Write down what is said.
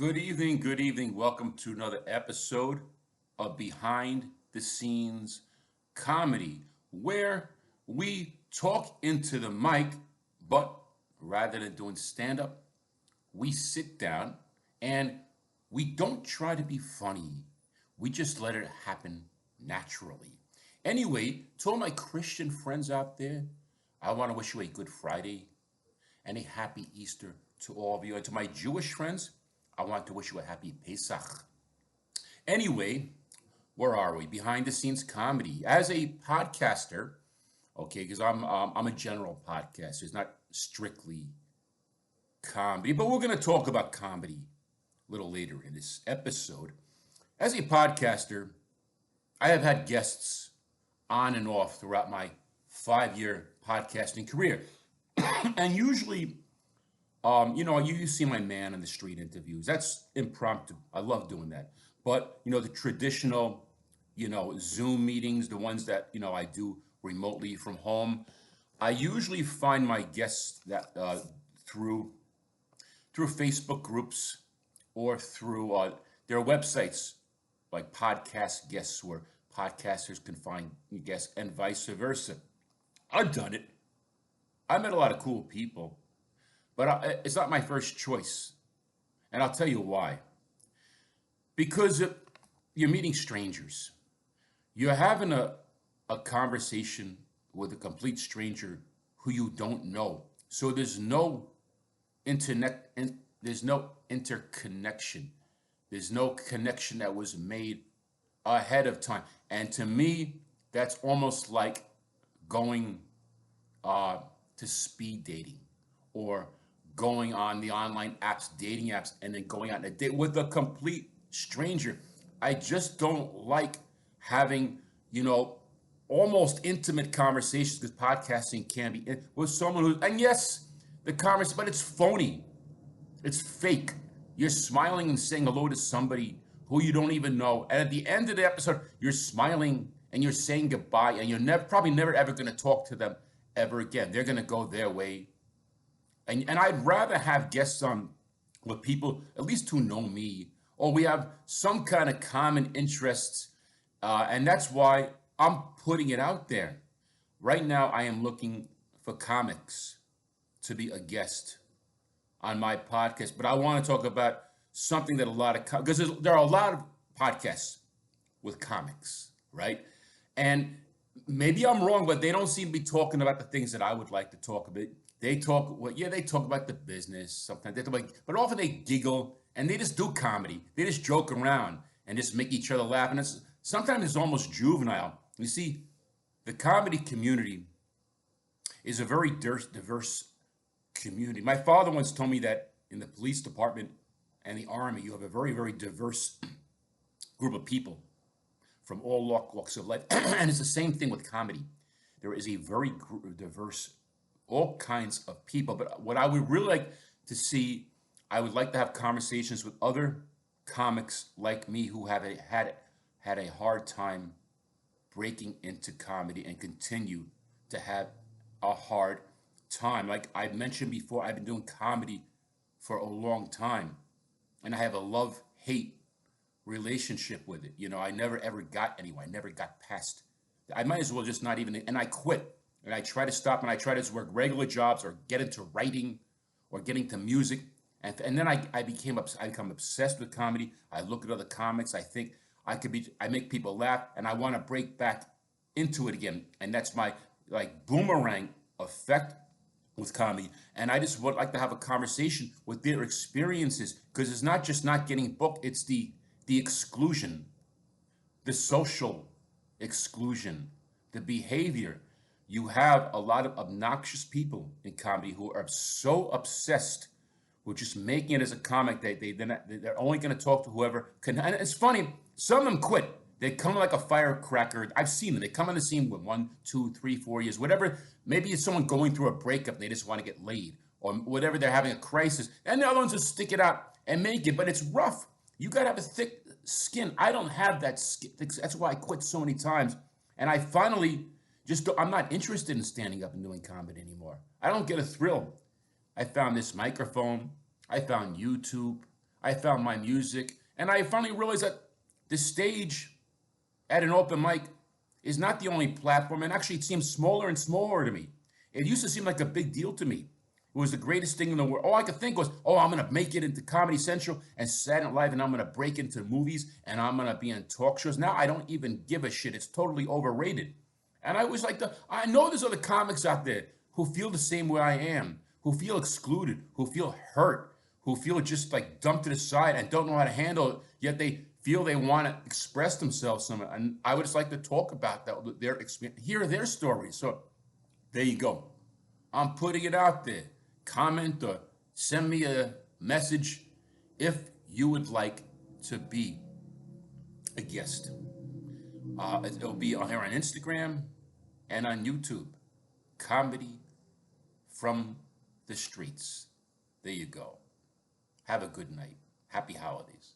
Good evening, good evening. Welcome to another episode of Behind the Scenes Comedy, where we talk into the mic, but rather than doing stand up, we sit down and we don't try to be funny. We just let it happen naturally. Anyway, to all my Christian friends out there, I want to wish you a good Friday and a happy Easter to all of you. And to my Jewish friends, I want to wish you a happy Pesach. Anyway, where are we? Behind the scenes comedy. As a podcaster, okay, because I'm a general podcaster. It's not strictly comedy, but we're going to talk about comedy a little later in this episode. As a podcaster, I have had guests on and off throughout my 5-year podcasting career. And usually, you see my man on the street interviews. That's impromptu. I love doing that. But, the traditional, Zoom meetings, the ones that, I do remotely from home, I usually find my guests that through Facebook groups or through their websites, like podcast guests, where podcasters can find guests and vice versa. I've done it. I met a lot of cool people, but it's not my first choice. And I'll tell you why. Because you're meeting strangers. You're having a conversation with a complete stranger who you don't know. So there's no there's no interconnection. There's no connection that was made ahead of time. And to me, that's almost like going to speed dating or going on the online apps, dating apps, and then going on a date with a complete stranger. I just don't like having, almost intimate conversations, because podcasting can be with someone who, and yes, the conversation, but it's phony. It's fake. You're smiling and saying hello to somebody who you don't even know. And at the end of the episode, you're smiling and you're saying goodbye, and you're probably never ever going to talk to them ever again. They're going to go their way. And I'd rather have guests on with people, at least who know me, or we have some kind of common interests. And that's why I'm putting it out there. Right now, I am looking for comics to be a guest on my podcast. But I want to talk about something that because there are a lot of podcasts with comics, right? And maybe I'm wrong, but they don't seem to be talking about the things that I would like to talk about. They talk about the business sometimes. But often they giggle and they just do comedy. They just joke around and just make each other laugh. And sometimes it's almost juvenile. You see, the comedy community is a very diverse community. My father once told me that in the police department and the army, you have a very, very diverse group of people from all walks of life. And it's the same thing with comedy. There is a very diverse, all kinds of people. But what I would really like to see, I would like to have conversations with other comics like me who have had a hard time breaking into comedy and continue to have a hard time. Like I mentioned before, I've been doing comedy for a long time, and I have a love-hate relationship with it. I never ever got anywhere. I never got past. I might as well just not even. And I quit. And I try to stop. And I try to work regular jobs or get into writing, or getting to music. And then I become obsessed with comedy. I look at other comics. I think I make people laugh, and I want to break back into it again. And that's my boomerang effect with comedy. And I just would like to have a conversation with their experiences, because it's not just not getting booked. It's the exclusion, the social exclusion, the behavior. You have a lot of obnoxious people in comedy who are so obsessed with just making it as a comic. They're only going to talk to whoever can. And it's funny, some of them quit. They come like a firecracker. I've seen them. They come on the scene with 1, 2, 3, 4 years, whatever. Maybe it's someone going through a breakup and they just want to get laid, or whatever, they're having a crisis. And the other ones just stick it out and make it. But it's rough. You got to have a thick skin. I don't have that skin. That's why I quit so many times. And I finally I'm not interested in standing up and doing comedy anymore. I don't get a thrill. I found this microphone. I found YouTube. I found my music, and I finally realized that the stage at an open mic is not the only platform, and actually it seems smaller and smaller to me. It used to seem like a big deal to me. It was the greatest thing in the world. All I could think was, oh, I'm going to make it into Comedy Central and Saturday Night Live, and I'm going to break into movies, and I'm going to be in talk shows. Now I don't even give a shit. It's totally overrated. And I was like, I know there's other comics out there who feel the same way I am, who feel excluded, who feel hurt, who feel just like dumped to the side and don't know how to handle it, yet they feel they want to express themselves somewhere. And I would just like to talk about that, their experience, hear their stories. So there you go. I'm putting it out there. Comment or send me a message if you would like to be a guest. It'll be here on Instagram and on YouTube. Comedy from the streets. There you go. Have a good night. Happy holidays.